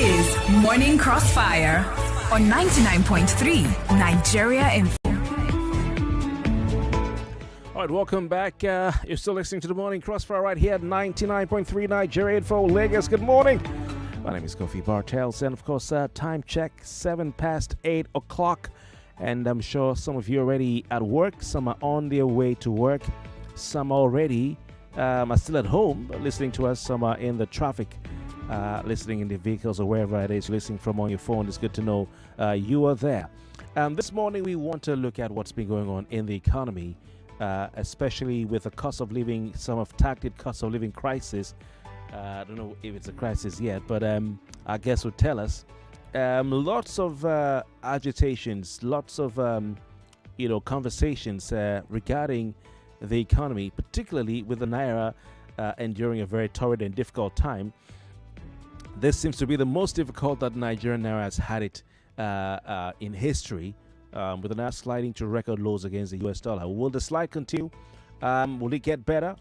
is Morning Crossfire on 99.3 Nigeria Info. All right, welcome back. You're still listening to the Morning Crossfire right here at 99.3 Nigeria Info, Lagos. Good morning. My name is Kofi Bartels, and of course, time check 7 past 8 o'clock. And I'm sure some of you are already at work, some are on their way to work, some already are still at home listening to us, some are in the traffic, listening in the vehicles or wherever it is, listening from on your phone. It's good to know you are there. This morning, we want to look at what's been going on in the economy, especially with the cost of living, some have tagged it cost of living crisis. I don't know if it's a crisis yet, but our guest will tell us. Lots of agitations, lots of conversations regarding the economy, particularly with the Naira enduring a very torrid and difficult time. This seems to be the most difficult that Nigerian Naira has had it in history, with the Naira sliding to record lows against the US dollar. Will the slide continue? Will it get better?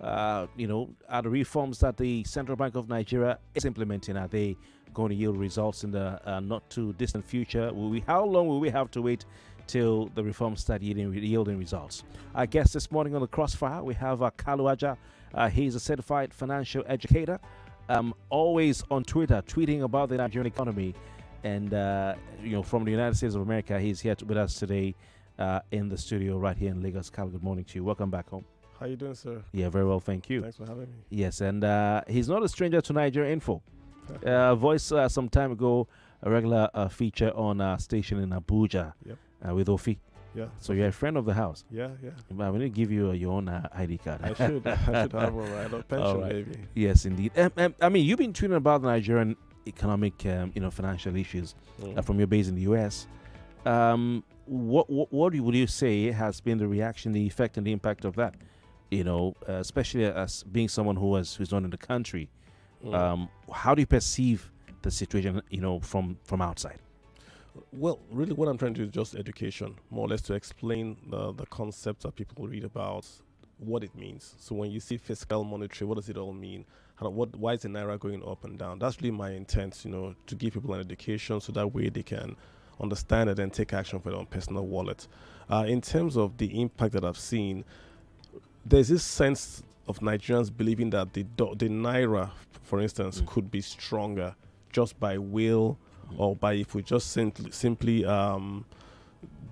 Are the reforms that the Central Bank of Nigeria is implementing, are they going to yield results in the not too distant future? How long will we have to wait till the reforms start yielding results? I guess this morning on the Crossfire we have Kalu. He's a certified financial educator, always on Twitter tweeting about the Nigerian economy, and from the United States of America. He's here with us today in the studio right here in Lagos. Kalu, good morning to you. Welcome back home. How you doing, sir? Yeah, very well, thank you. Thanks for having me. Yes, and he's not a stranger to Nigeria Info. Voice some time ago, a regular feature on our station in Abuja. Yep. With Ofi. Yeah. So you're a friend of the house. Yeah. But we need to give you your own ID card. I should have one, right? A pension, right. maybe. Yes, indeed. I mean, you've been tweeting about the Nigerian economic, financial issues from your base in the US. What would you say has been the reaction, the effect, and the impact of that? Especially as being someone who's not in the country, how do you perceive the situation, from outside? Well, really what I'm trying to do is just education, more or less to explain the concepts that people read about, what it means. So when you see fiscal, monetary, what does it all mean? Why is the Naira going up and down? That's really my intent, to give people an education so that way they can understand it and take action for their own personal wallet. In terms of the impact that I've seen, there's this sense of Nigerians believing that the Naira, for instance, could be stronger just by will, or by if we just simply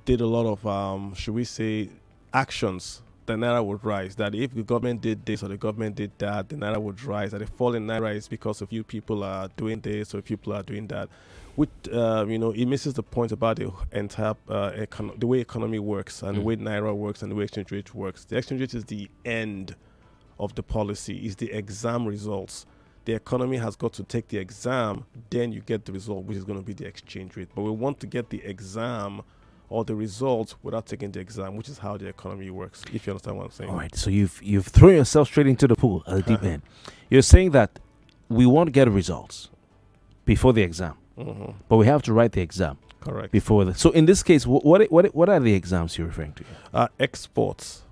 did a lot of, should we say, actions, the Naira would rise. That if the government did this or the government did that, the Naira would rise. That the fall in Naira is because a few people are doing this or a few people are doing that. Which, it misses the point about the entire the way economy works and the way Naira works and the way exchange rate works. The exchange rate is the end of the policy, is the exam results. The economy has got to take the exam, then you get the result, which is going to be the exchange rate. But we want to get the exam or the results without taking the exam, which is how the economy works, if you understand what I'm saying. All right, so you've thrown yourself straight into the pool at the deep end. You're saying that we want to get results before the exam. But we have to write the exam. Correct. Before so in this case, what are the exams you're referring to? Exports,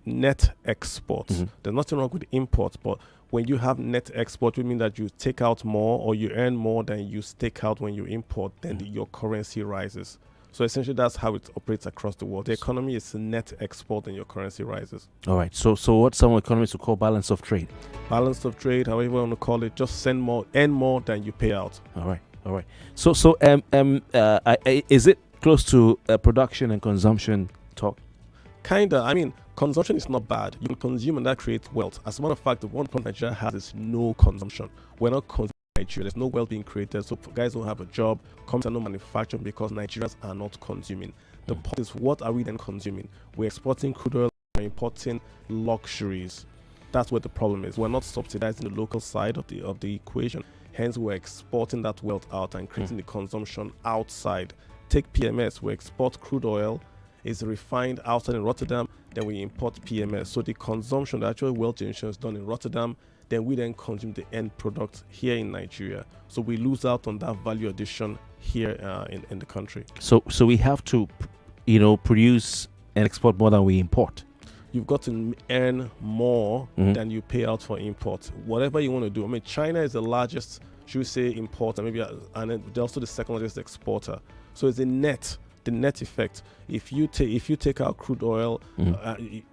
net exports. There's nothing wrong with imports, but when you have net export, it means that you take out more or you earn more than you take out when you import, then your currency rises. So essentially, that's how it operates across the world. The economy is net export and your currency rises. All right. So what some economists would call balance of trade. Balance of trade, however you want to call it, just earn more than you pay out. All right. So is it close to production and consumption talk? Kinda. I mean, consumption is not bad. You can consume and that creates wealth. As a matter of fact, the one problem Nigeria has is no consumption. We're not consuming Nigeria. There's no wealth being created. So guys don't have a job. Companies are not manufacturing because Nigerians are not consuming. The point is, what are we then consuming? We're exporting crude oil. We're importing luxuries. That's where the problem is. We're not subsidizing the local side of the equation. Hence, we're exporting that wealth out and creating the consumption outside. Take PMS. We export crude oil. It's refined outside in Rotterdam. Then we import PMS. So the consumption, the actual wealth generation is done in Rotterdam. Then we then consume the end product here in Nigeria. So we lose out on that value addition here in the country. So we have to, produce and export more than we import. You've got to earn more than you pay out for import. Whatever you want to do. I mean, China is the largest should we say importer, maybe, and then also the second largest exporter. So it's the net effect. If you take out crude oil,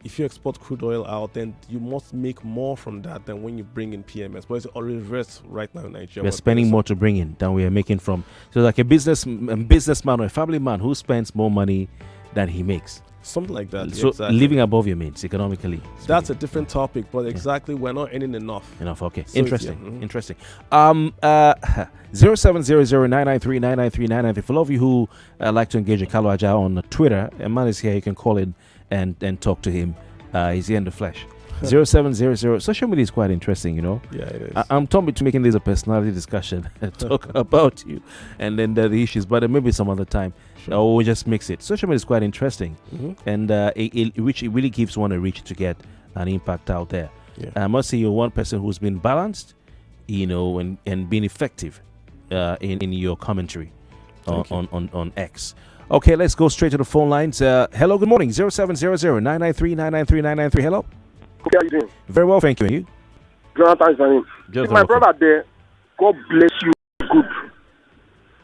if you export crude oil out, then you must make more from that than when you bring in PMS. But it's already reversed right now in Nigeria. We're spending more to bring in than we are making from. So like a businessman or a family man who spends more money than he makes. Something like that. So exactly. living above your means economically. That's a different topic, but exactly we're not earning enough. Okay. So Interesting. Interesting. 0700-993-993-993. For all of you who like to engage with Kalu Aja on Twitter, a man is here. You can call in and talk to him. He's here in the flesh. 0700. Social media is quite interesting, you know. Yeah, it is. I'm torn between making this a personality discussion, talk about you, and then the issues, but maybe some other time. Sure. Or we'll just mix it. Social media is quite interesting, and it really gives one a reach to get an impact out there. Yeah. I must say, you're one person who's been balanced, you know, and been effective in your commentary on X. Okay, let's go straight to the phone lines. Hello, good morning. 0700-993-993-993. Hello. How are you doing? Very well, thank you. And you? Jonathan is my name. Jonathan, My brother there, God bless you good.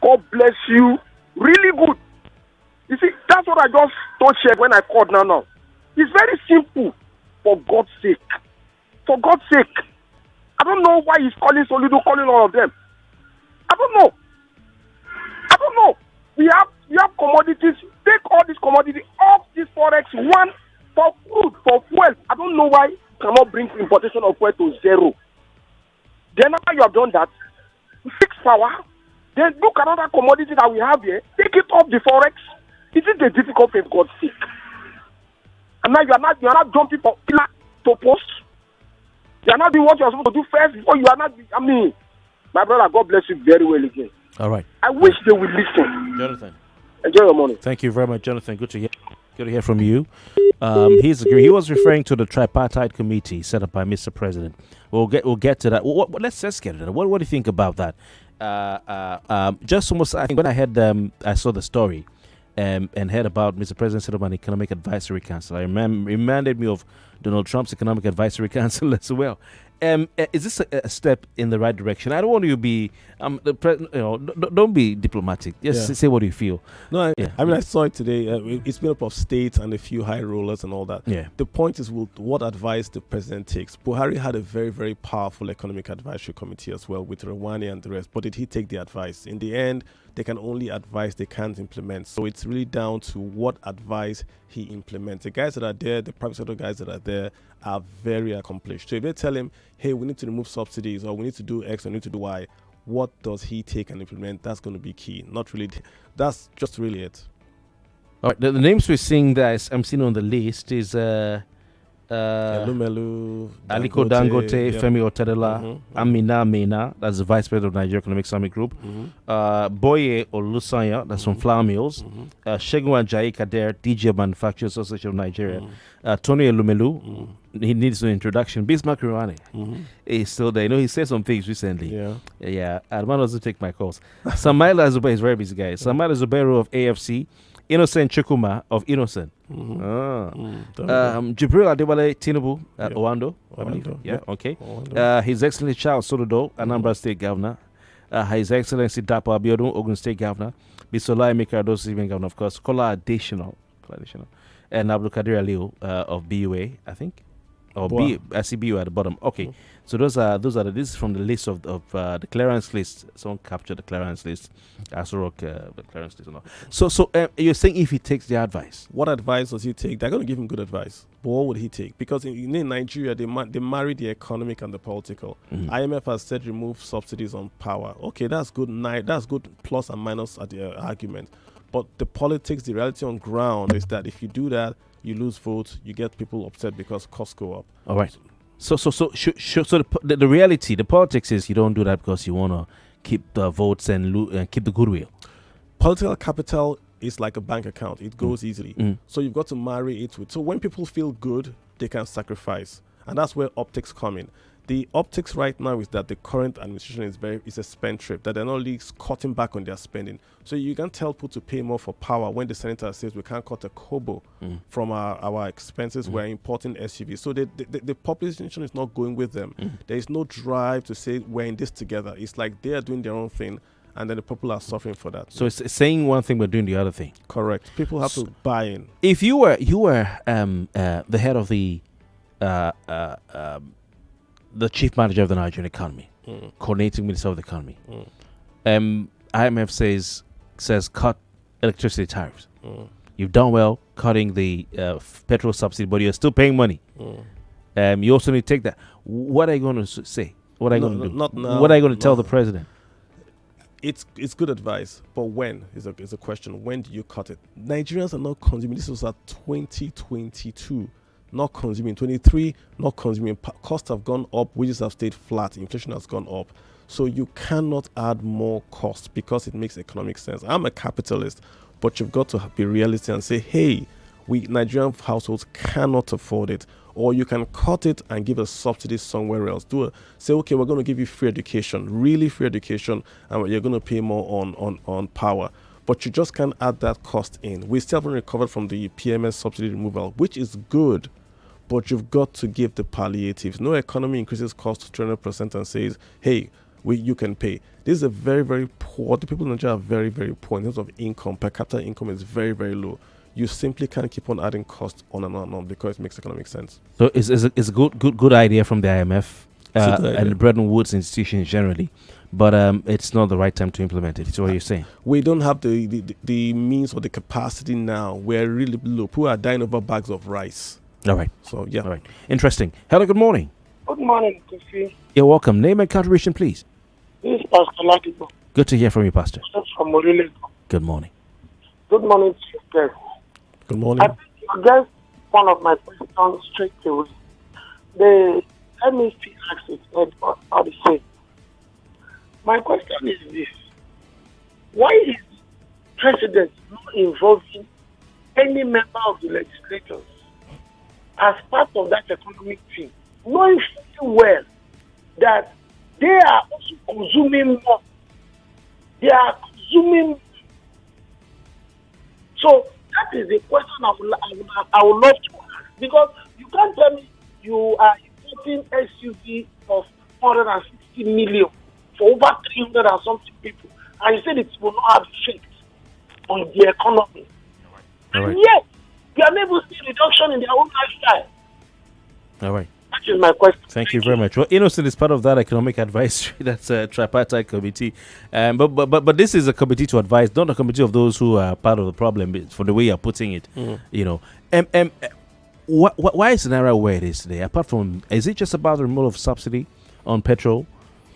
God bless you really good. You see, that's what I just told Chef when I called now. It's very simple. For God's sake. For God's sake. I don't know why he's calling Soludo, calling all of them. I don't know. We have commodities. Take all these commodities off this Forex one for food, for fuel. I don't know why you cannot bring importation of fuel to zero. Then after you have done that, fix power. Then look at another commodity that we have here. Take it off the Forex. Is it a difficult thing, for God's sake? And now you are not jumping from pillar to post. You are not doing what you are supposed to do first before you are not. I mean, my brother, God bless you very well again. All right. I wish they would listen. Jonathan. Enjoy your morning. Thank you very much, Jonathan. Good to hear from you. He was referring to the tripartite committee set up by Mr. President. We'll get to that. Let's get to that. What do you think about that? Just almost, I think when I saw the story and heard about Mr. President set up an economic advisory council, reminded me of Donald Trump's economic advisory council as well. Is this a step in the right direction? I don't want you to be, don't be diplomatic. Just say what you feel. No, I mean, I saw it today. It's made up of states and a few high rollers and all that. Yeah. The point is what advice the president takes. Buhari had a very, very powerful economic advisory committee as well with Rwani and the rest. But did he take the advice? In the end, they can only advise, they can't implement. So it's really down to what advice he implements. The guys that are there, the private sector guys that are there, are very accomplished. So if they tell him, hey, we need to remove subsidies, or we need to do X, or we need to do Y, what does he take and implement? That's going to be key. Not really. That's just really it. All right. The names we're seeing that I'm seeing on the list is Elumelu, Aliko Dangote, yeah. Femi Otedela, Amina Mena, that's the Vice President of Nigeria Economic Summit Group, Boye Olusanya, that's from Flour Mills, Shegun Ajayi Kader, DJ Manufacturers Association of Nigeria, Tony Elumelu, he needs no introduction, Bismarck Irani, he's still there. You know, he said some things recently. Yeah. Adman doesn't take my calls. Samaila Zubair is a very busy guy. Samaila Zubairu of AFC, Innocent Chukuma of Innocent. Jibril Adewale Tinubu at Owando, I believe. Yeah, okay. His Excellency Charles Soludo, Anambra State Governor. His Excellency Dapo Abiodun, Ogun State Governor. Bisola Emeka Adosu, even Governor, of course. Kola Additional. And Abdul Kadir Aliu of BUA, I think. Or I see BUA at the bottom. Okay. So this is from the list of the clearance list. Someone captured the clearance list. The clearance list. So you're saying if he takes the advice, what advice does he take? They're going to give him good advice. But what would he take? Because in Nigeria, they marry the economic and the political. IMF has said remove subsidies on power. Okay, that's good. That's good plus and minus at the argument. But the politics, the reality on ground is that if you do that, you lose votes, you get people upset because costs go up. All right. So the reality, the politics is you don't do that because you want to keep the votes and keep the goodwill. Political capital is like a bank account. It goes easily. So you've got to marry it with. So when people feel good, they can sacrifice. And that's where optics come in. The optics right now is that the current administration is a spendthrift, that they're not really cutting back on their spending. So you can't tell people to pay more for power when the senator says we can't cut a kobo from our expenses. We're importing SUVs. So the population is not going with them. There is no drive to say we're in this together. It's like they are doing their own thing, and then the people are suffering for that. So it's saying one thing but doing the other thing. Correct. People have to buy in. If you were the head of the chief manager of the Nigerian economy, coordinating minister of the economy, IMF says cut electricity tariffs. You've done well cutting the petrol subsidy, but you're still paying money. You also need to take that. What are you going to say? What are you going to do? Not now. What are you going to tell the president? It's good advice, but when is a question. When do you cut it? Nigerians are not consuming. This was at 2022. Not consuming. 23, not consuming. Costs have gone up, wages have stayed flat, inflation has gone up. So you cannot add more cost because it makes economic sense. I'm a capitalist, but you've got to be realistic and say, hey, Nigerian households cannot afford it. Or you can cut it and give a subsidy somewhere else. Say, okay, we're going to give you free education, really free education, and you're going to pay more on power. But you just can't add that cost in. We still haven't recovered from the PMS subsidy removal, which is good. But you've got to give the palliatives. No economy increases cost to 200% and says, hey, you can pay. This is a very, very poor. The people in Nigeria are very, very poor in terms of income. Per capita income is very, very low. You simply can't keep on adding costs on and on and on because it makes economic sense. So it's a good idea from the IMF and the Bretton Woods institutions generally, but it's not the right time to implement it. It's what you're saying. We don't have the means or the capacity now. We're really low. People are dying over bags of rice. All right. So, yeah. All right. Interesting. Hello, good morning. Good morning, Kofi. You're welcome. Name and contribution, please. This is Pastor Ladipo. Good to hear from you, Pastor. From Morilego. Good morning. Good morning to you guys. Good morning. I think you guessed one of my questions straight away. Let me see ask it how to say. My question is this. Why is the president not involving any member of the legislators as part of that economic team, knowing fully well that they are also consuming more? They are consuming more. So that is the question I would love to ask. Because you can't tell me you are importing SUV of 460 million for over 300 and something people, and you said it will not have effect on the economy. All right. And yet, you are able to see reduction in their own lifestyle. All right. That is my question. Thank you very much. Well, Innocent is part of that economic advisory. That's a tripartite committee. But this is a committee to advise, not a committee of those who are part of the problem, for the way you're putting it. You know. Why is Naira where it is today? Apart from, is it just about the removal of subsidy on petrol?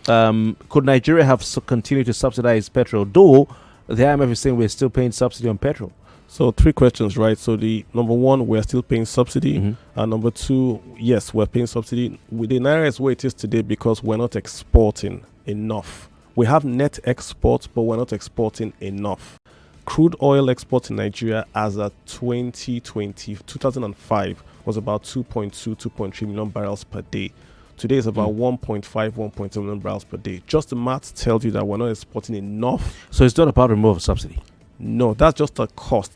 Could Nigeria have continued to subsidize petrol, though the IMF is saying we're still paying subsidy on petrol? So 3 questions, right? So the number 1, we're still paying subsidy. And number 2, yes, we're paying subsidy. The Naira is where it is today because we're not exporting enough. We have net exports, but we're not exporting enough. Crude oil exports in Nigeria as of 2005 was about 2.3 million barrels per day. Today is about 1.5, 1.7 million barrels per day. Just the math tells you that we're not exporting enough. So it's not about removal of subsidy? No, that's just a cost.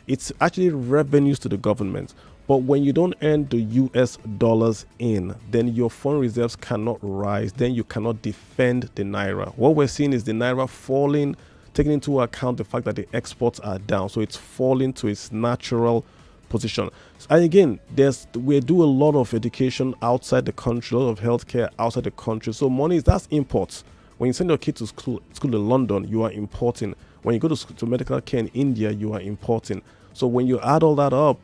It's actually revenues to the government. But when you don't earn the US dollars in, then your foreign reserves cannot rise. Then you cannot defend the Naira. What we're seeing is the Naira falling, taking into account the fact that the exports are down. So it's falling to its natural position. And again, we do a lot of education outside the country, a lot of healthcare outside the country. So money, that's imports. When you send your kid to school in London, you are importing. When you go to medical care in India, you are importing. So when you add all that up,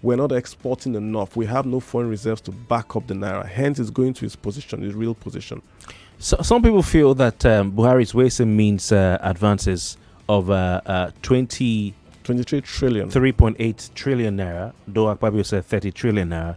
we're not exporting enough. We have no foreign reserves to back up the Naira. Hence, it's going to its position, its real position. So some people feel that Buhari's wasting means advances of 23 trillion. 3.8 trillion Naira, though Akpabio said 30 trillion Naira,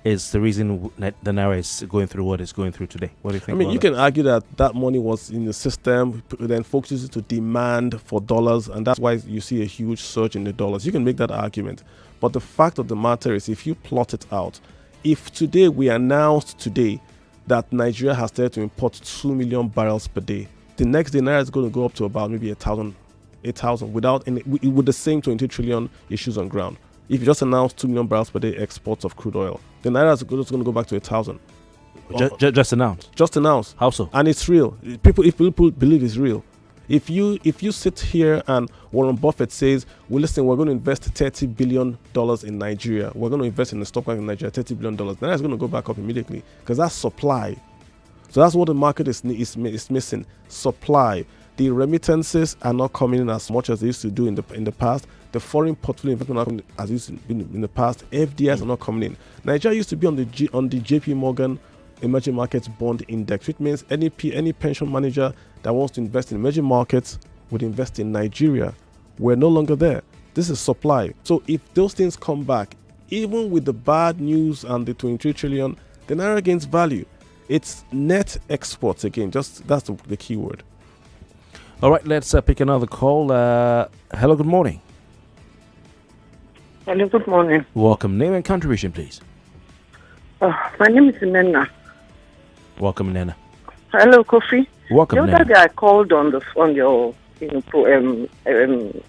is the reason the Naira is going through what it's going through today. What do you think? I mean, you can argue that money was in the system, then folks used it to demand for dollars, and that's why you see a huge surge in the dollars. You can make that argument. But the fact of the matter is, if you plot it out, if today we announced today that Nigeria has started to import 2 million barrels per day. The next day, Naira is going to go up to about maybe 8,000 without any, with the same 20 trillion issues on ground. If you just announce 2 million barrels per day exports of crude oil, the Naira is just going to go back to 8,000. Just announced. Just announced. How so? And it's real. If people believe it's real. If you sit here and Warren Buffett says, well, listen, we're going to invest $30 billion in Nigeria. We're going to invest in the stock market in Nigeria, $30 billion. Then that's going to go back up immediately because that's supply. So that's what the market is missing, supply. The remittances are not coming in as much as they used to do in the past. The foreign portfolio investment are not coming in as used to be in the past. FDIs are not coming in. Nigeria used to be on the JP Morgan Emerging Markets Bond Index, which means any pension manager that wants to invest in emerging markets would invest in Nigeria. We're no longer there. This is supply. So if those things come back, even with the bad news and the 23 trillion, the Naira gains value. It's net exports again. Just that's the key word. All right, let's pick another call. Hello, good morning. Hello, good morning. Welcome. Name and contribution, please. My name is Naira. Welcome, Nana. Hello, Kofi. Welcome, the other day I called on your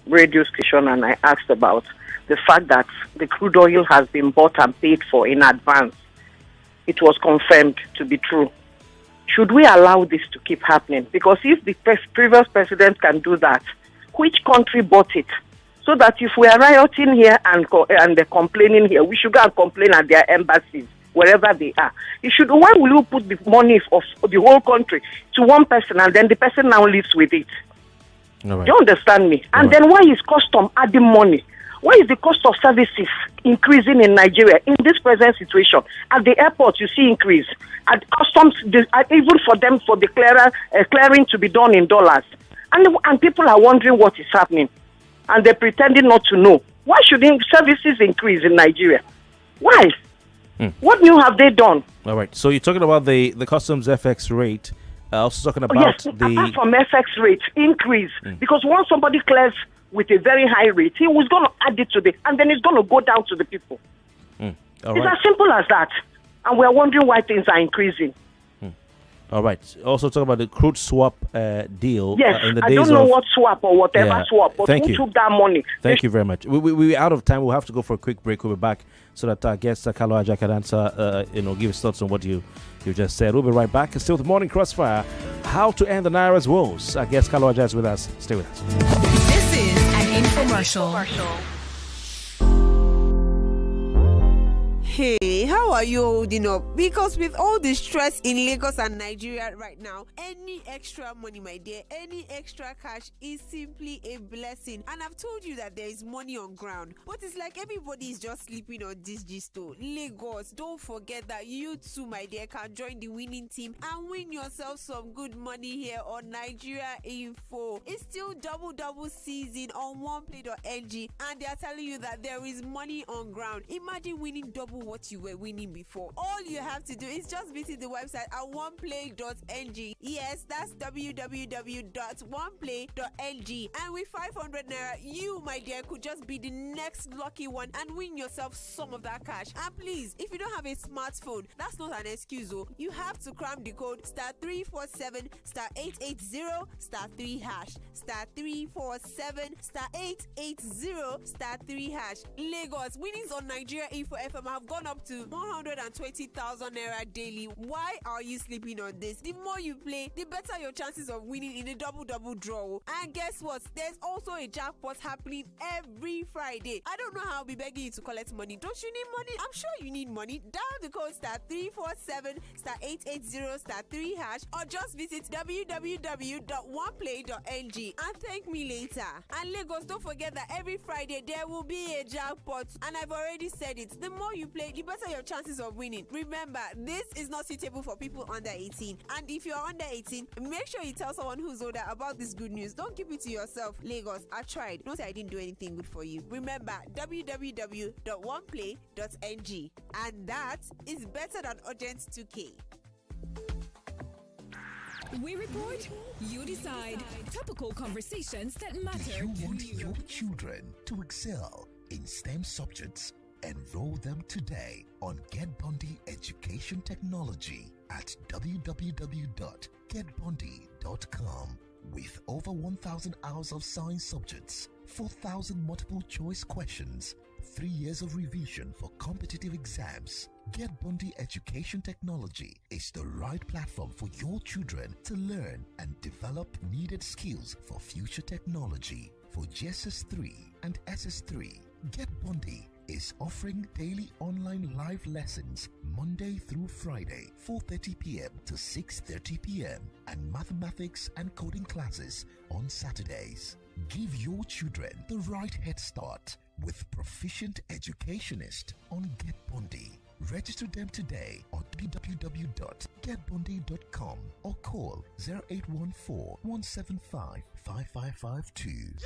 radio station and I asked about the fact that the crude oil has been bought and paid for in advance. It was confirmed to be true. Should we allow this to keep happening? Because if the previous president can do that, which country bought it? So that if we are rioting here and they're complaining here, we should go and complain at their embassies, wherever they are. Why will you put the money of the whole country to one person and then the person now lives with it? Right. Do you understand me? And then why is custom adding money? Why is the cost of services increasing in Nigeria in this present situation? At the airport, you see increase. At customs, even for them, for the clearing to be done in dollars. And people are wondering what is happening. And they're pretending not to know. Why should services increase in Nigeria? Why? What new have they done? All right. So you're talking about the customs FX rate. Also talking about yes, apart from FX rate increase. Because once somebody clears with a very high rate, he was going to add it to and then it's going to go down to the people. It's as simple as that. And we're wondering why things are increasing. All right. Also talk about the crude swap deal. Yes, in the I days don't know what swap or whatever swap, but who took that money? Thank you very much. We're out of time. We'll have to go for a quick break. We'll be back so that our guest Kalu Aja can answer, give his thoughts on what you just said. We'll be right back. It's still the Morning Crossfire. How to end the Naira's woes. Our guest Kalu Aja is with us. Stay with us. This is an infomercial. Hey, how are you holding up? Because with all the stress in Lagos and Nigeria right now, any extra money, my dear, any extra cash is simply a blessing. And I've told you that there is money on ground. But it's like everybody is just sleeping on this gist. Lagos, don't forget that you too, my dear, can join the winning team and win yourself some good money here on Nigeria Info. It's still double season on oneplay.ng and they are telling you that there is money on ground. Imagine winning double what you were winning before. All you have to do is just visit the website at oneplay.ng. Yes, that's www.oneplay.ng. And with 500 Naira, you, my dear, could just be the next lucky one and win yourself some of that cash. And please, if you don't have a smartphone, that's not an excuse. You have to cram the code *347 *880 *3 hash *347 *880 *3 hash. Lagos winnings on Nigeria Info FM have gone up to 120,000 Naira daily. Why are you sleeping on this? The more you play, the better your chances of winning in a double draw. And guess what? There's also a jackpot happening every Friday. I don't know how I'll be begging you to collect money. Don't you need money? I'm sure you need money. Dial the code *347 *880 *3 hash or just visit www.oneplay.ng and thank me later. And Lagos, don't forget that every Friday there will be a jackpot. And I've already said it. The more you play, the better your chances of winning. Remember, this is not suitable for people under 18. And if you're under 18, make sure you tell someone who's older about this good news. Don't keep it to yourself. Lagos, I tried. Don't say I didn't do anything good for you. Remember, www.oneplay.ng. And that is better than Urgent 2K. We report, you decide. Topical conversations that matter. You want your children to excel in STEM subjects? Enroll them today on Get Bundy Education Technology at www.getbondi.com. With over 1,000 hours of science subjects, 4,000 multiple choice questions, 3 years of revision for competitive exams, GetBundi Education Technology is the right platform for your children to learn and develop needed skills for future technology. For GSS3 and SS3, GetBundi is offering daily online live lessons Monday through Friday, 4:30 p.m. to 6:30 p.m. and mathematics and coding classes on Saturdays. Give your children the right head start with proficient educationist on GetBundi. Register them today on www.getbundi.com or call 0814-175-5552.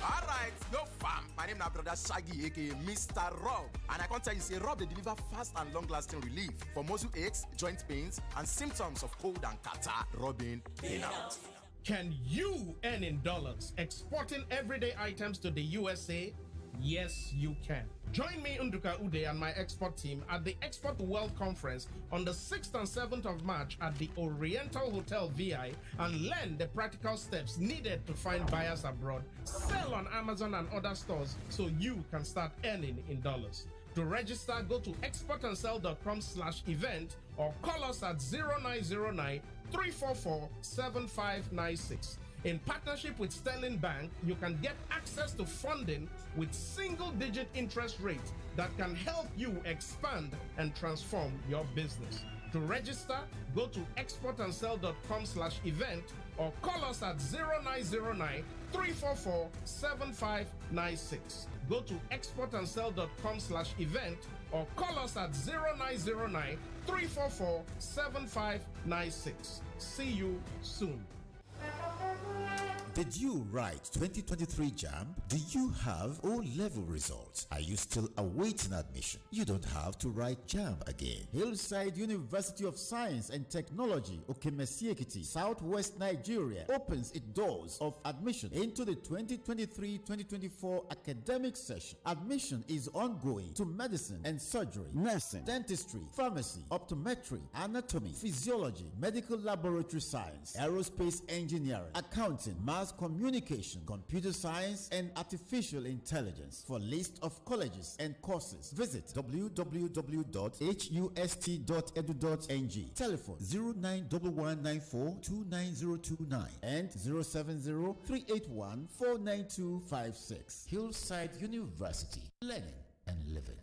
Alright, no fam. My name is brother Shaggy, aka Mr. Rob. And I can't tell you, say Rob, they deliver fast and long-lasting relief for muscle aches, joint pains, and symptoms of cold and catarrh. Robin, in out. Can you earn in dollars exporting everyday items to the USA? Yes, you can. Join me, Unduka Ude, and my export team at the Export World Conference on the 6th and 7th of March at the Oriental Hotel VI and learn the practical steps needed to find buyers abroad, sell on Amazon and other stores so you can start earning in dollars. To register, go to exportandsell.com/event or call us at 0909 344 7596. In partnership with Sterling Bank, you can get access to funding with single-digit interest rates that can help you expand and transform your business. To register, go to exportandsell.com/event or call us at 0909 344 7596. Go to exportandsell.com/event or call us at 0909 344 7596. See you soon. Did you write 2023 JAMB? Do you have O-level results? Are you still awaiting admission? You don't have to write JAMB again. Hillside University of Science and Technology, Okemesiekiti, Southwest Nigeria, opens its doors of admission into the 2023-2024 academic session. Admission is ongoing to medicine and surgery, nursing, dentistry, pharmacy, optometry, anatomy, physiology, medical laboratory science, aerospace engineering, accounting, mass communication, computer science, and artificial intelligence. For list of colleges and courses, visit www.hust.edu.ng. Telephone 091194-29029 and 070-381-49256. Hillside University. Learning and living.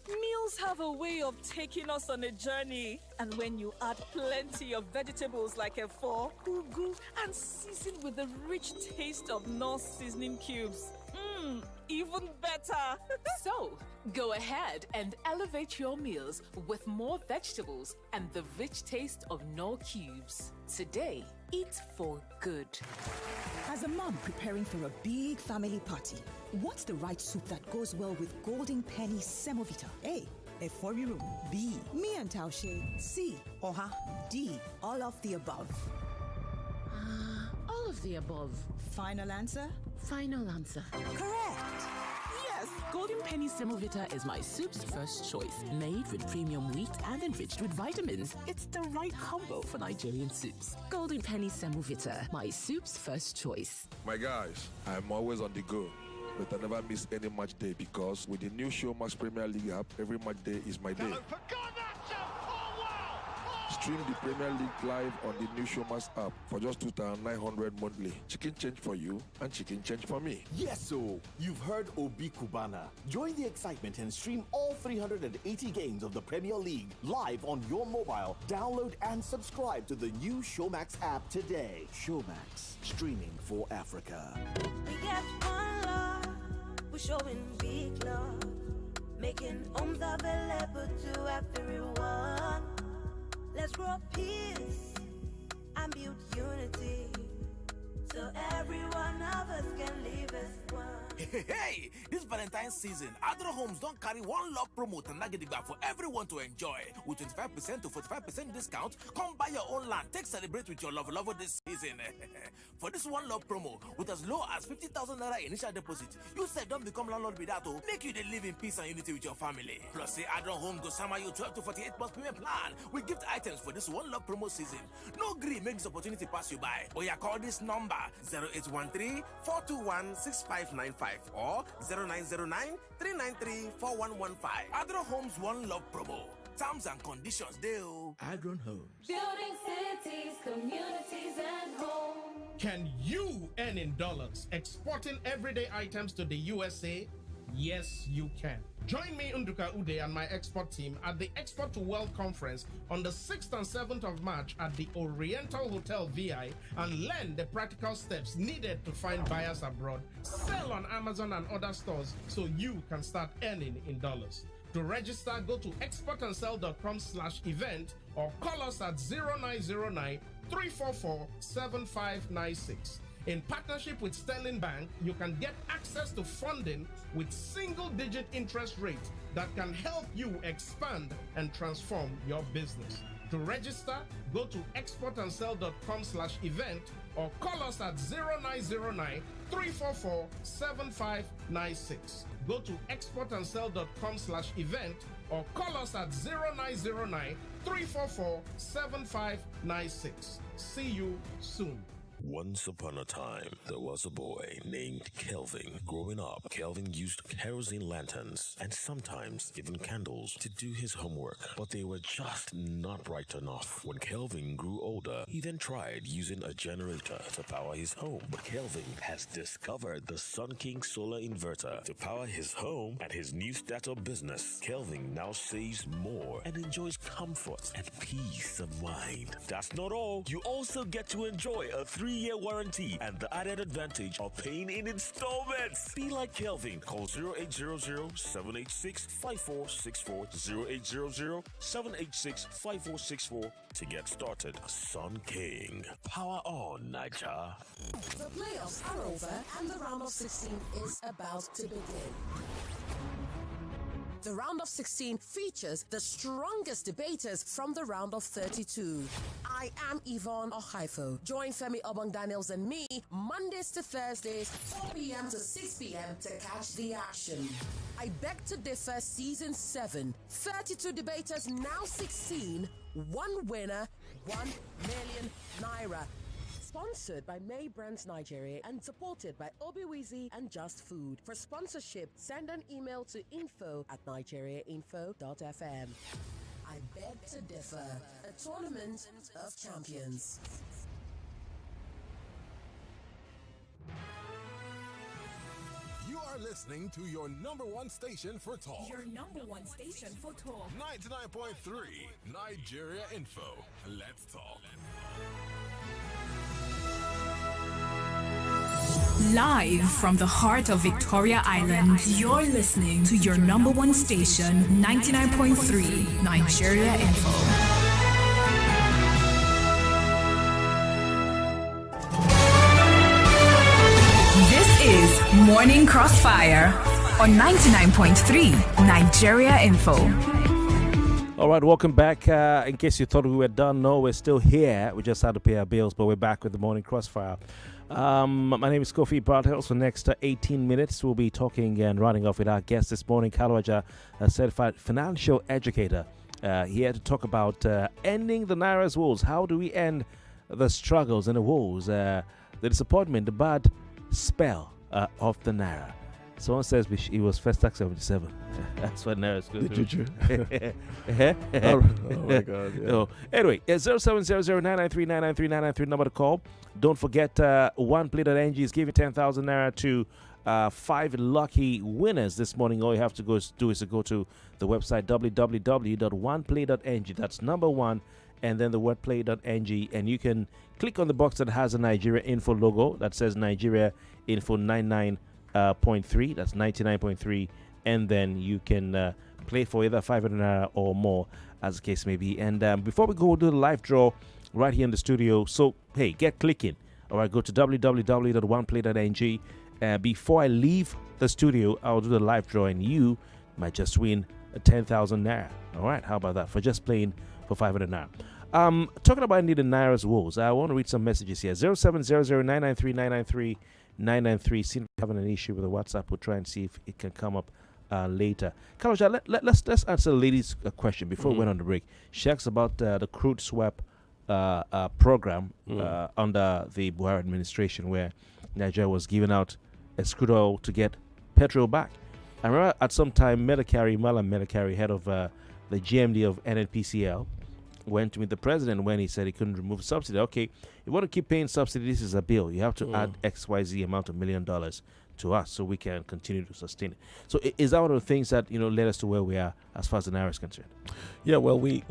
Meals have a way of taking us on a journey, and when you add plenty of vegetables like efo, ugu, and season with the rich taste of North seasoning cubes, even better. So, go ahead and elevate your meals with more vegetables and the rich taste of Knorr cubes. Today, eat for good. As a mom preparing for a big family party, what's the right soup that goes well with Golden Penny Semovita? A, Eforiru. B, me and Taushe. C, Oha. D, all of the above. All of the above. Final answer? Final answer. Correct. Yes, Golden Penny Semovita is my soup's first choice. Made with premium wheat and enriched with vitamins. It's the right combo for Nigerian soups. Golden Penny Semovita, my soup's first choice. My guys, I'm always on the go. But I never miss any match day because with the new Showmax Premier League app, every match day is my day. Stream the Premier League live on the new Showmax app for just 2,900 monthly. Chicken change for you and chicken change for me. Yes, so you've heard Obi Kubana. Join the excitement and stream all 380 games of the Premier League live on your mobile. Download and subscribe to the new Showmax app today. Showmax, streaming for Africa. We get one love, we're showing big love, making homes available to everyone. Let's grow peace and build unity, so every one of us can live as one. Hey, this Valentine's season, Adro Homes don't carry one love promo and Nagidigba for everyone to enjoy. With 25% to 45% discount, come buy your own land. Take celebrate with your lover this season. For this one love promo, with as low as 50,000 Naira initial deposit, you said don't become landlord with that. Make you live in peace and unity with your family. Plus, say Adro Home go summer you 12 to 48 months payment plan. We gift items for this one love promo season. No gree make this opportunity pass you by. Or you call this number 0813 421 6595 or 0909 393 4115. Adro Homes One Love Promo. Terms and conditions, deal. Adron Homes. Building cities, communities, and homes. Can you earn in dollars exporting everyday items to the USA? Yes, you can. Join me, Nduka Ude, and my export team at the Export to Wealth Conference on the 6th and 7th of March at the Oriental Hotel VI and learn the practical steps needed to find buyers abroad, sell on Amazon and other stores so you can start earning in dollars. To register, go to exportandsell.com/event or call us at 0909 344 7596. In partnership with Sterling Bank, you can get access to funding with single-digit interest rates that can help you expand and transform your business. To register, go to exportandsell.com/event or call us at 0909 344 7596. Go to exportandsell.com/event or call us at 0909 344 7596. See you soon. Once upon a time, there was a boy named Kelvin. Growing up, Kelvin used kerosene lanterns and sometimes even candles to do his homework, but they were just not bright enough. When Kelvin grew older, he then tried using a generator to power his home. But Kelvin has discovered the Sun King solar inverter to power his home and his new startup business. Kelvin now saves more and enjoys comfort and peace of mind. That's not all. You also get to enjoy a 3-year warranty and the added advantage of paying in installments. Be like Kelvin. Call 0800-786-5464, 0800-786-5464 to get started. Sun King. Power on, Niger. The playoffs are over and the round of 16 is about to begin. The round of 16 features the strongest debaters from the round of 32. I am Yvonne Ohaifo. Join Femi Obong Daniels and me Mondays to Thursdays, 4 p.m. to 6 p.m. to catch the action. I Beg to Differ Season 7. 32 debaters, now 16. One winner, 1 million Naira. Sponsored by May Brands Nigeria and supported by Obiwizi and Just Food. For sponsorship, send an email to info@nigeriainfo.fm. I Beg to Differ, a tournament of champions. You are listening to your number one station for talk. Your number one station for talk. 99.3 Nigeria Info. Let's talk. Live from the heart of Victoria Island, you're listening to your number one station, 99.3 Nigeria Info. This is Morning Crossfire on 99.3 Nigeria Info. All right, welcome back. In case you thought we were done, no, we're still here. We just had to pay our bills, but we're back with the Morning Crossfire. My name is Kofi Bartels. For the next 18 minutes, we'll be talking and running off with our guest this morning, Kalu, a certified financial educator, here to talk about ending the Naira's woes. How do we end the struggles and the woes, the disappointment, the bad spell of the Naira? Someone says it was first tax 77. That's what Naira's good. The juju. Oh my God. Yeah. So, anyway, 0700-993-993-993 number to call. Don't forget, OnePlay.ng is giving 10,000 Naira to 5 lucky winners this morning. All you have to do is to go to the website www.oneplay.ng. That's number 1, and then the word play.ng, and you can click on the box that has a Nigeria Info logo that says Nigeria Info 99.3. That's 99.3, and then you can play for either 500 Naira or more, as the case may be. And before we go, we'll do the live draw right here in the studio. So, hey, get clicking. All right, go to www.oneplay.ng. Before I leave the studio, I'll do the live draw, and you might just win a 10,000 naira. All right, how about that for just playing for 500 naira? Talking about needing Naira's woes, I want to read some messages here. 0700-993-993. Seem to be having an issue with the WhatsApp. We'll try and see if it can come up later. Kalu, let's answer the lady's question before we went on the break. She asked about the crude swap program under the Buhari administration, where Nigeria was giving out crude oil to get petrol back. I remember at some time, Malam Medakari, head of the GMD of NNPCL, went to meet the president when he said he couldn't remove subsidy. Okay, you want to keep paying subsidy, this is a bill. You have to add XYZ amount of $1 million to us so we can continue to sustain it. So is that one of the things that led us to where we are as far as the Naira is concerned? Yeah, well, we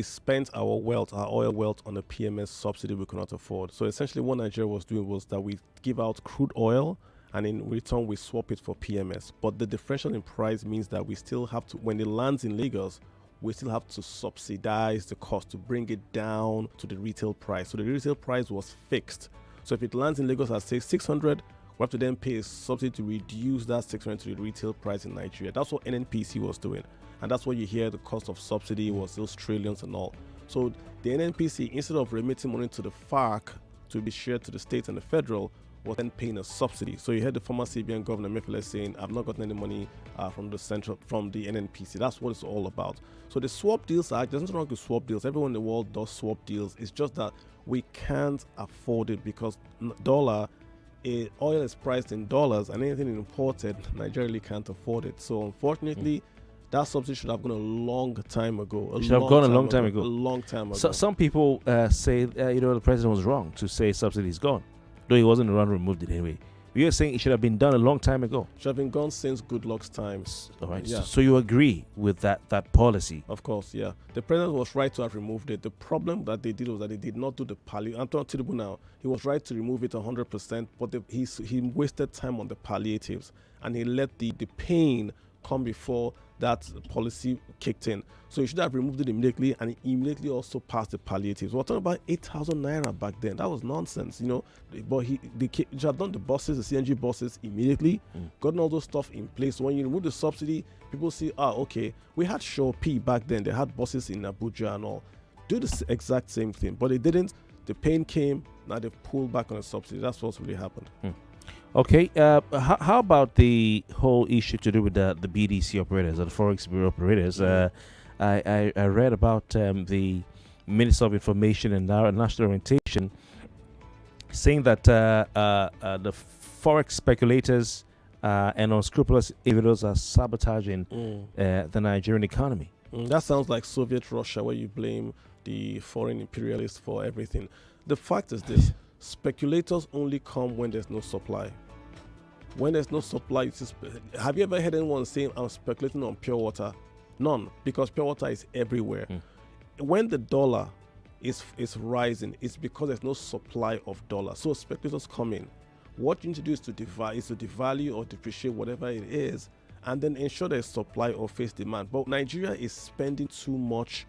spent our oil wealth on a PMS subsidy we could not afford. So essentially what Nigeria was doing was that we give out crude oil, and in return we swap it for PMS. But the differential in price means that we still have to, when it lands in Lagos, we still have to subsidize the cost to bring it down to the retail price. So the retail price was fixed. So if it lands in Lagos at say 600, we have to then pay a subsidy to reduce that 600 to the retail price in Nigeria. That's what NNPC was doing. And that's why you hear the cost of subsidy was those trillions and all. So the NNPC, instead of remitting money to the FARC to be shared to the state and the federal, was then paying a subsidy. So you heard the former CBN governor Mefele saying, I've not gotten any money from the NNPC. That's what it's all about. So the swap deals there's nothing wrong with swap deals. Everyone in the world does swap deals. It's just that we can't afford it because oil is priced in dollars, and anything imported, Nigeria really can't afford it. So unfortunately, that subsidy should have gone a long time ago. A long time ago. So some people say, the president was wrong to say subsidy is gone. Though he wasn't the one who removed it anyway. You're saying it should have been done a long time ago. Should have been gone since Goodluck's times. All right. Yeah. So you agree with that policy? Of course, yeah. The president was right to have removed it. The problem that they did was that they did not do the palliative. I'm talking to now. He was right to remove it 100%, but he wasted time on the palliatives, and he let the pain come before that policy kicked in. So he should have removed it immediately, and he immediately also passed the palliatives. We're talking about 8,000 naira back then. That was nonsense, But he should have done the buses, the CNG buses immediately, gotten all those stuff in place. So when you remove the subsidy, people see, okay, we had Shaw P back then. They had buses in Abuja and all. Do the exact same thing, but they didn't. The pain came. Now they've pulled back on the subsidy. That's what's really happened. Okay, how about the whole issue to do with the BDC operators or the Forex Bureau operators? I read about the Minister of Information and National Orientation saying that the Forex speculators and unscrupulous individuals are sabotaging the Nigerian economy. That sounds like Soviet Russia, where you blame the foreign imperialists for everything. The fact is this. Speculators only come when there's no supply. When there's no supply, have you ever heard anyone saying, I'm speculating on pure water? None, because pure water is everywhere. When the dollar is rising, it's because there's no supply of dollar. So speculators come in. What you need to do is to devalue or depreciate whatever it is, and then ensure there's supply or face demand. But Nigeria is spending too much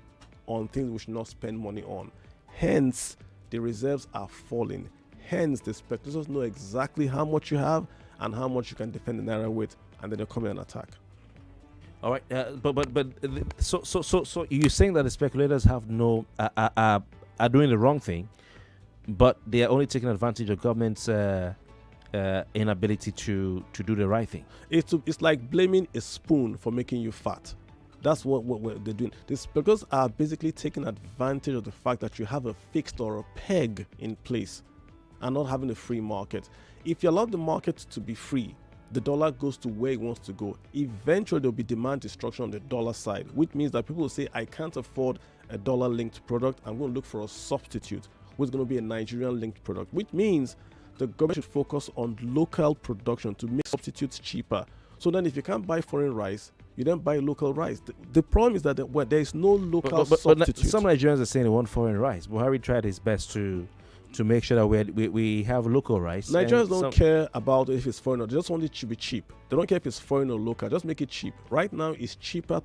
on things we should not spend money on. Hence, the reserves are falling. Hence, the speculators know exactly how much you have and how much you can defend the Naira with, and then they'll come in and attack. All right, so you're saying that the speculators have are doing the wrong thing, but they are only taking advantage of government's inability to do the right thing. It's like blaming a spoon for making you fat. That's what they're doing. The speculators are basically taking advantage of the fact that you have a fixed or a peg in place and not having a free market. If you allow the market to be free, the dollar goes to where it wants to go. Eventually, there'll be demand destruction on the dollar side, which means that people will say, I can't afford a dollar-linked product. I'm going to look for a substitute, which is going to be a Nigerian-linked product, which means the government should focus on local production to make substitutes cheaper. So then if you can't buy foreign rice, you then buy local rice. The problem is that there is no local substitute. But some Nigerians are saying they want foreign rice. Buhari tried his best to make sure that we have local rice. Nigerians don't care about if it's foreign or they just want it to be cheap. They don't care if it's foreign or local. Just make it cheap. Right now, it's cheaper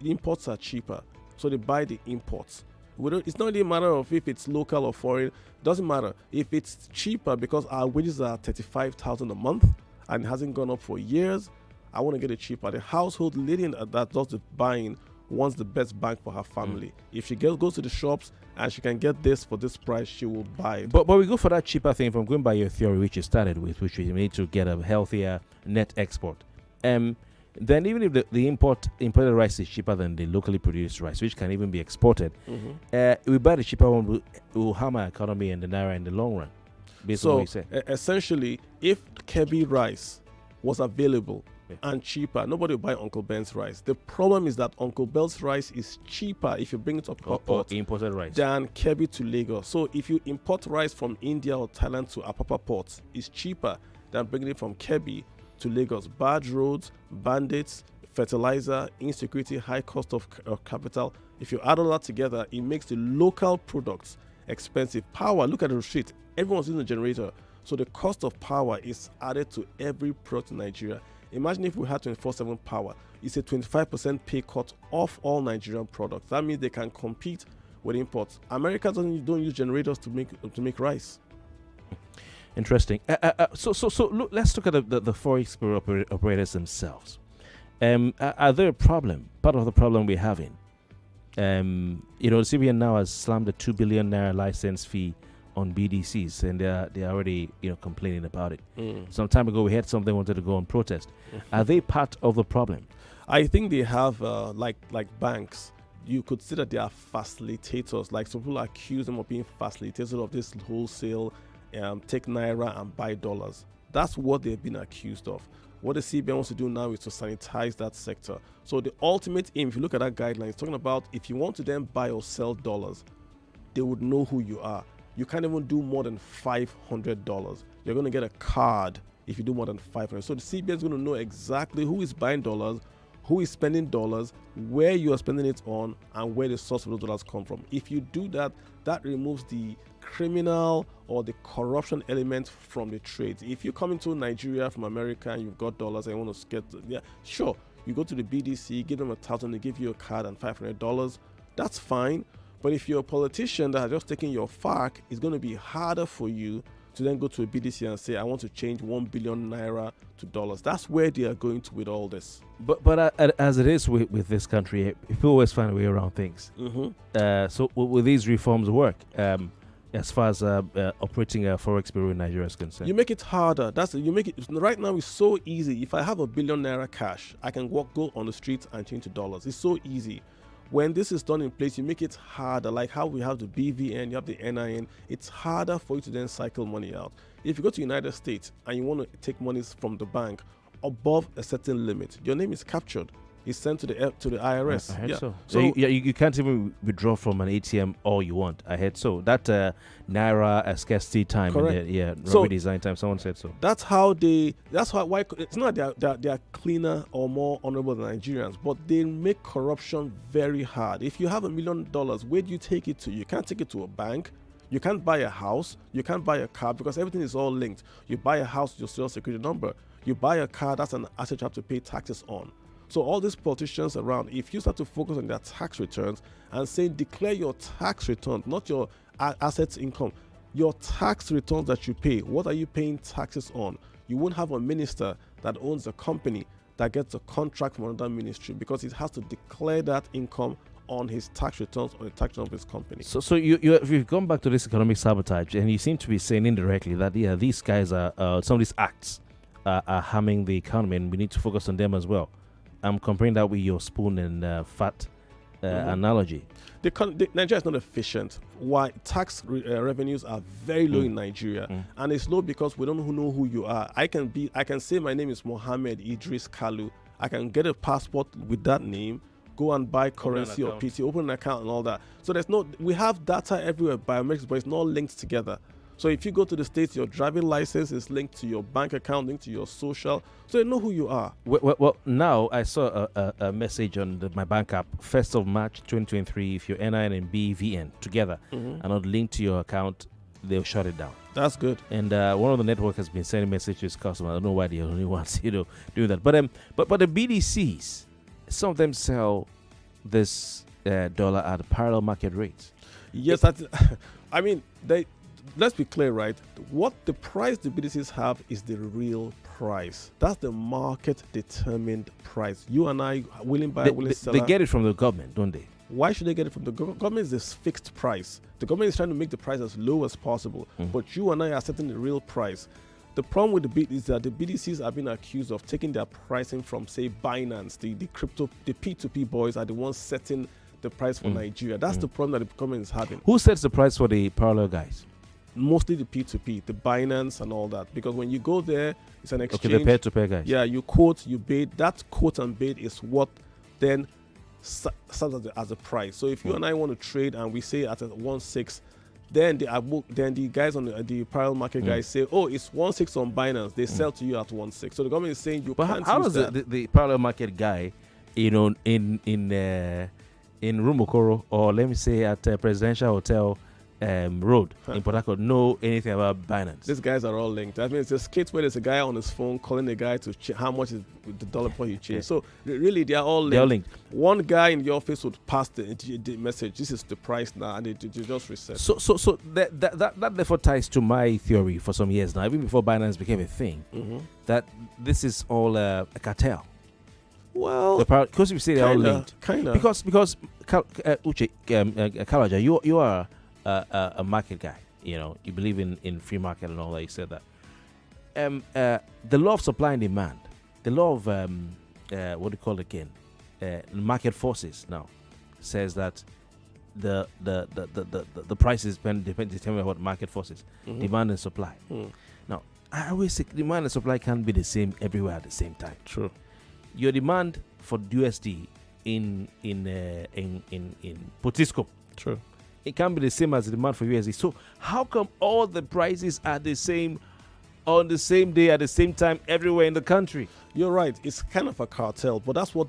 imports are cheaper. So they buy the imports. It's not really a matter of if it's local or foreign. Doesn't matter. If it's cheaper because our wages are 35,000 a month and it hasn't gone up for years, I want to get it cheaper. The household lady that does the buying wants the best bang for her family. If she goes to the shops and she can get this for this price, she will buy it. But we go for that cheaper thing from going by your theory, which you started with, which we need to get a healthier net export. Then even if the imported rice is cheaper than the locally produced rice, which can even be exported, we buy the cheaper one, will harm our economy and the Naira in the long run. Based on what you said. Essentially, if Kebbi rice was available and cheaper, nobody will buy Uncle Ben's rice. The problem is that Uncle Ben's rice is cheaper if you bring it up or imported rice than Kebbi to Lagos. So if you import rice from India or Thailand to Apapa ports, it's cheaper than bringing it from Kebbi to Lagos. Bad roads, bandits, fertilizer, insecurity, high cost of capital. If you add all that together, it makes the local products expensive. Power, look at the street. Everyone's using a generator. So the cost of power is added to every product in Nigeria. Imagine if we had 24/7 power. It's a 25% pay cut off all Nigerian products. That means they can compete with imports. America don't use generators to make rice. Interesting. So look, let's look at the Forex bureau operators themselves. Are they a problem? Part of the problem we're having. The CBN now has slammed a 2 billion naira license fee on BDCs, and they're already complaining about it. Some time ago, we had something wanted to go on protest. Are they part of the problem? I think they have like banks. You could say that they are facilitators. Like some people accuse them of being facilitators of this wholesale. Take Naira and buy dollars. That's what they've been accused of. What the CBN wants to do now is to sanitize that sector. So the ultimate aim, if you look at that guideline, it's talking about if you want to then buy or sell dollars, they would know who you are. You can't even do more than $500. You're going to get a card if you do more than 500. So the CBN is going to know exactly who is buying dollars, who is spending dollars, where you are spending it on, and where the source of those dollars come from. If you do that, that removes the criminal or the corruption element from the trades. If you come into Nigeria from America and you've got dollars and you want to get, sure, you go to the BDC, give them $1,000, they give you a card and $500. That's fine. But if you're a politician that has just taken your FARC, it's going to be harder for you to then go to a BDC and say, I want to change 1 billion naira to dollars. That's where they are going to with all this. But as it is with this country, people always find a way around things. So will these reforms work? As far as operating a Forex bureau in Nigeria is concerned, you make it harder. Right now. It's so easy. If I have $1 billion naira cash, I can go on the streets and change to dollars. It's so easy. When this is done in place, you make it harder. Like how we have the BVN, you have the NIN. It's harder for you to then cycle money out. If you go to the United States and you want to take monies from the bank above a certain limit, your name is captured. It's sent to the IRS. I heard so you can't even withdraw from an ATM all you want. I heard so. That Naira scarcity time, design time. Someone said so. That's why it's not they are cleaner or more honorable than Nigerians, but they make corruption very hard. If you have $1 million, where do you take it to? You can't take it to a bank. You can't buy a house. You can't buy a car because everything is all linked. You buy a house, your social security number. You buy a car, that's an asset you have to pay taxes on. So all these politicians around, if you start to focus on their tax returns and say declare your tax returns, not your assets income, your tax returns that you pay, what are you paying taxes on? You won't have a minister that owns a company that gets a contract from another ministry because it has to declare that income on his tax returns or the tax return of his company. So you've gone back to this economic sabotage, and you seem to be saying indirectly that these guys are some of these acts are harming the economy, and we need to focus on them as well. I'm comparing that with your spoon and fat analogy. Nigeria is not efficient. Why? Tax revenues are very low in Nigeria, and it's low because we don't know who you are. I can say my name is Mohammed Idris Kalu. I can get a passport with that name, go and buy currency or PT, open an account and all that. So we have data everywhere, biometrics, but it's not linked together. So if you go to the States, your driving license is linked to your bank account, linked to your social, so they know who you are. Well now I saw a message on my bank app, 1st of March 2023, if your NIN and BVN together are not linked to your account, they'll shut it down. That's good. And one of the network has been sending messages to his customers. I don't know why they're the only ones, doing that. But the BDCs, some of them sell this dollar at parallel market rates. Yes, I mean, let's be clear, right? What the price the BDCs have is the real price. That's the market determined price. You and I, willing buyer, willing seller. They get it from the government, don't they? Why should they get it from the government? Government is this fixed price. The government is trying to make the price as low as possible, but you and I are setting the real price. The problem with the BDCs is that the BDCs are being accused of taking their pricing from, say, Binance. The crypto, the P2P boys are the ones setting the price for Nigeria. That's the problem that the government is having. Who sets the price for the parallel guys? Mostly the P2P, the Binance and all that. Because when you go there, it's an exchange. Okay, the peer-to-peer guys. Yeah, you quote, you bid. That quote and bid is what then serves as a price. So if you and I want to trade and we say at 1.6, then the guys on the parallel market guys say, oh, it's 1.6 on Binance. They sell to you at 1.6. So the government is saying you can't how use does the parallel market guy, in Rumokoro, or let me say at Presidential Hotel Road in Port Harcourt, know anything about Binance? These guys are all linked. I mean, it's a skit where there's a guy on his phone calling the guy to how much is the dollar before you change. So really, they are all linked. They're linked. One guy in the office would pass the message. This is the price now, and they just reset. So that therefore ties to my theory for some years now, even before Binance became a thing, that this is all a cartel. Well, because you say they're all linked, because Uche Kalaja, you are a market guy. You believe in free market and all that. You said that. The law of supply and demand, the law of what do you call it again? Market forces now says that the prices determine what market forces, demand and supply. Now, I always say demand and supply can't be the same everywhere at the same time. True. Your demand for USD in Potiskum, true, it can't be the same as the demand for USD. So how come all the prices are the same on the same day at the same time everywhere in the country? You're right. It's kind of a cartel, but that's what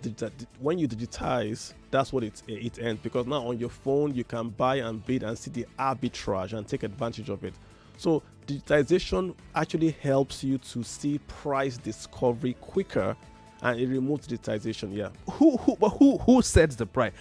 when you digitize, that's what it ends. Because now on your phone you can buy and bid and see the arbitrage and take advantage of it. So digitization actually helps you to see price discovery quicker. And it removes digitization, yeah. Who sets the price?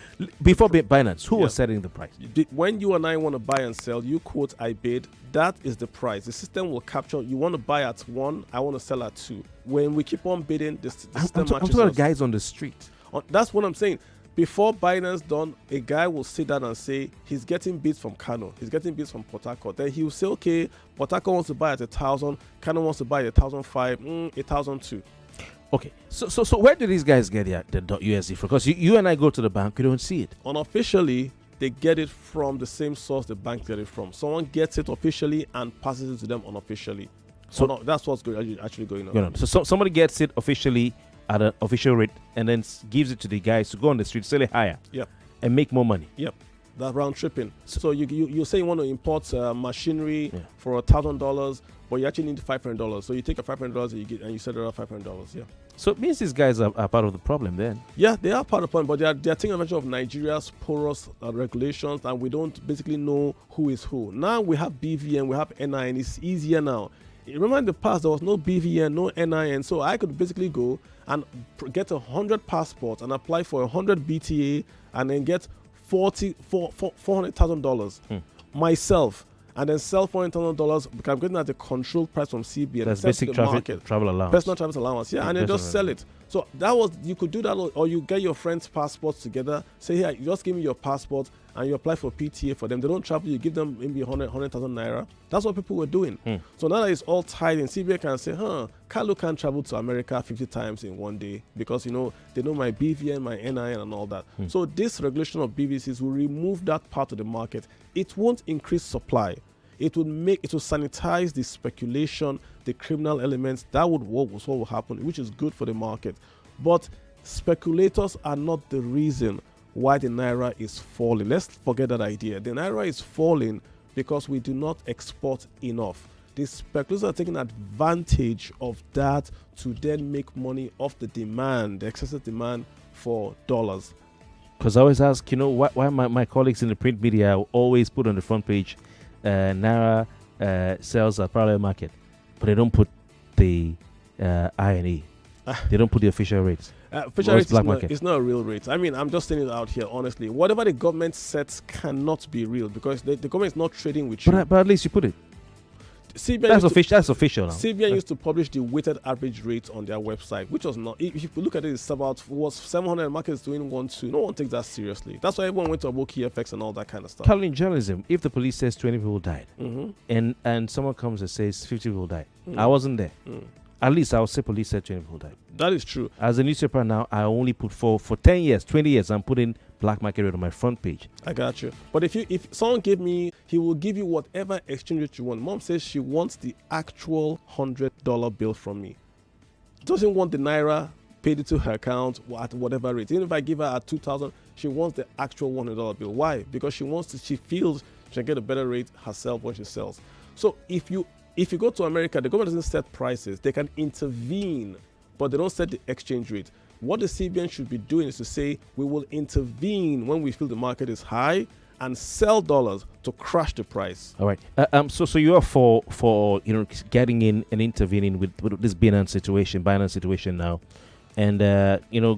Before Binance, who was setting the price? When you and I want to buy and sell, you quote, I bid, that is the price. The system will capture, you want to buy at 1, I want to sell at 2. When we keep on bidding, the system I'm talking about guys on the street. That's what I'm saying. Before Binance done, a guy will sit down and say, he's getting bids from Kano, he's getting bids from Port Harcourt. Then he will say, okay, Port Harcourt wants to buy at 1,000, Kano wants to buy at 1,005, 1,002. Okay, so where do these guys get the USD from? Because you and I go to the bank, we don't see it. Unofficially, they get it from the same source the bank get it from. Someone gets it officially and passes it to them unofficially. So that's what's actually going on. So somebody gets it officially at an official rate and then gives it to the guys to go on the street, sell it higher, and make more money. Yep, that round tripping. So you say you want to import machinery for $1,000. But you actually need $500. So you take a $500 and you sell it at $500. Yeah. So it means these guys are part of the problem then. Yeah, they are part of the problem, but they are taking advantage of Nigeria's porous regulations, and we don't basically know who is who. Now we have BVN, we have NIN. It's easier now. Remember in the past there was no BVN, no NIN, so I could basically go and get 100 passports and apply for 100 BTA and then get $400,000 myself. And then sell $400,000 because I'm getting at the control price from CBN. That's basic travel allowance. Personal travel allowance, and then just sell it. So you could do that, or you get your friends' passports together. Say, here, you just give me your passport, and you apply for PTA for them. They don't travel, you give them maybe 100,000 Naira. That's what people were doing. So now that it's all tied in, CBN can say, Kalu can't travel to America 50 times in one day because, they know my BVN, my NIN, and all that. So this regulation of BVCs will remove that part of the market. It won't increase supply. It will sanitize the speculation, the criminal elements. That would what will happen, which is good for the market. But speculators are not the reason why the Naira is falling. Let's forget that idea. The Naira is falling because we do not export enough. The speculators are taking advantage of that to then make money off the demand, the excessive demand for dollars. Because I always ask, why my colleagues in the print media always put on the front page Naira sells at parallel market, but they don't put the INE. They don't put the official rates. Official rates is not a real rate. I mean, I'm just saying it out here, honestly. Whatever the government sets cannot be real because the government is not trading with you. But at least you put it. CBN That's official now. CBN used to publish the weighted average rate on their website, which was not. If you look at it, it's about 700 markets doing 1-2. No one takes that seriously. That's why everyone went to Aboki FX and all that kind of stuff. Kalu, in journalism, if the police says 20 people died, Mm-hmm. and someone comes and says 50 people died, I wasn't there. At least I would say police said 20 people died. That is true. As a newspaper now, I only put for 10 years, 20 years, I'm putting black market rate on my front page. I got you. But if someone gave me, he will give you whatever exchange rate you want. Mom says she wants the actual $100 bill from me. Doesn't want the Naira paid into her account at whatever rate. Even if I give her at 2,000, she wants the actual $100 bill. Why? Because she feels she can get a better rate herself when she sells. So if you go to America, the government doesn't set prices. They can intervene, but they don't set the exchange rate. What the CBN should be doing is to say, we will intervene when we feel the market is high and sell dollars to crash the price. All right. So you are for getting in and intervening with this Binance situation now, and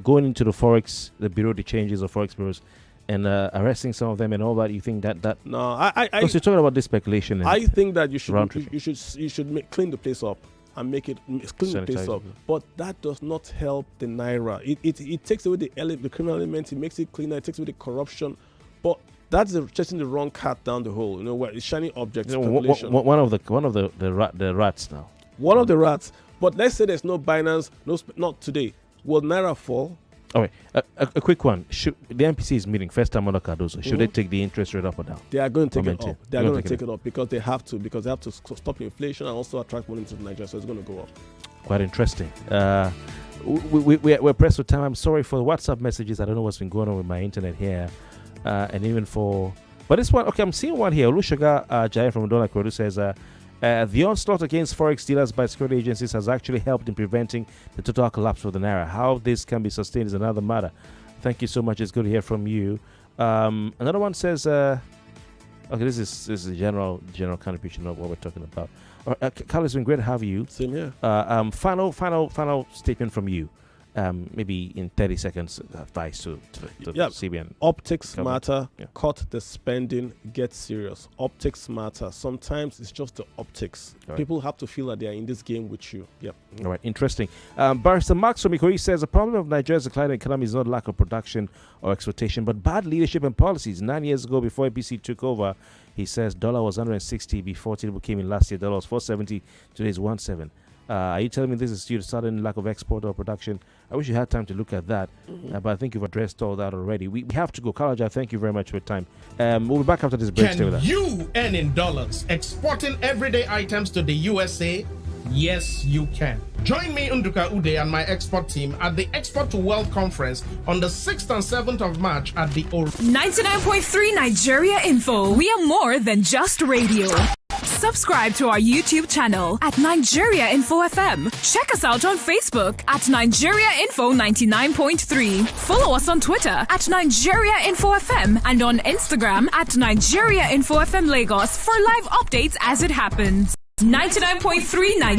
going into the Forex, the bureau, the changes of Forex bureaus, and arresting some of them and all that. You think that no, because you're talking about this speculation. I think that you should clean the place up and make it clean the place up. But that does not help the Naira. It takes away the criminal element. It makes it cleaner. It takes away the corruption. But that's chasing the wrong cat down the hole. Where it's shiny objects. One of the rats now. One of the rats. But let's say there's no Binance. Not today. Will Naira fall? All right, a quick one. The MPC is meeting first time under Cardozo. Should they take the interest rate up or down? They are going to take it up. They are going to take it up because they have to stop inflation and also attract money into Nigeria. So it's going to go up. Quite interesting. We're pressed for time. I'm sorry for the WhatsApp messages. I don't know what's been going on with my internet here, and even but this one. Okay, I'm seeing one here. Olusoga Jaya from Dona Kodu says. The onslaught against Forex dealers by security agencies has actually helped in preventing the total collapse of the Naira. How this can be sustained is another matter. Thank you so much. It's good to hear from you. Another one says, okay, this is a general kind of picture of what we're talking about. Kalu, it's been great to have you. Same here. Final statement from you. Maybe in 30 seconds, advice to CBN. Optics matter. Cut the spending. Get serious. Optics matter. Sometimes it's just the optics. Right. People have to feel that they are in this game with you. Yep. All right. Interesting. Barrister Max from Ikoyi says the problem of Nigeria's declining economy is not lack of production or exploitation, but bad leadership and policies. 9 years ago, before APC took over, he says dollar was 160 before Tinubu came in last year. Dollar was 470. Today is 17. Are you telling me this is due to sudden lack of export or production? I wish you had time to look at that, but I think you've addressed all that already. We have to go. Kalaja, thank you very much for your time. We'll be back after this break. Can you earn in dollars exporting everyday items to the USA? Yes, you can. Join me, Nduka Ude, and my export team at the Export to Wealth Conference on the 6th and 7th of March at the 99.3 Nigeria Info. We are more than just radio. Subscribe to our YouTube channel at Nigeria Info FM. Check us out on Facebook at Nigeria Info 99.3. Follow us on Twitter at Nigeria Info FM and on Instagram at Nigeria Info FM Lagos for live updates as it happens. 99.3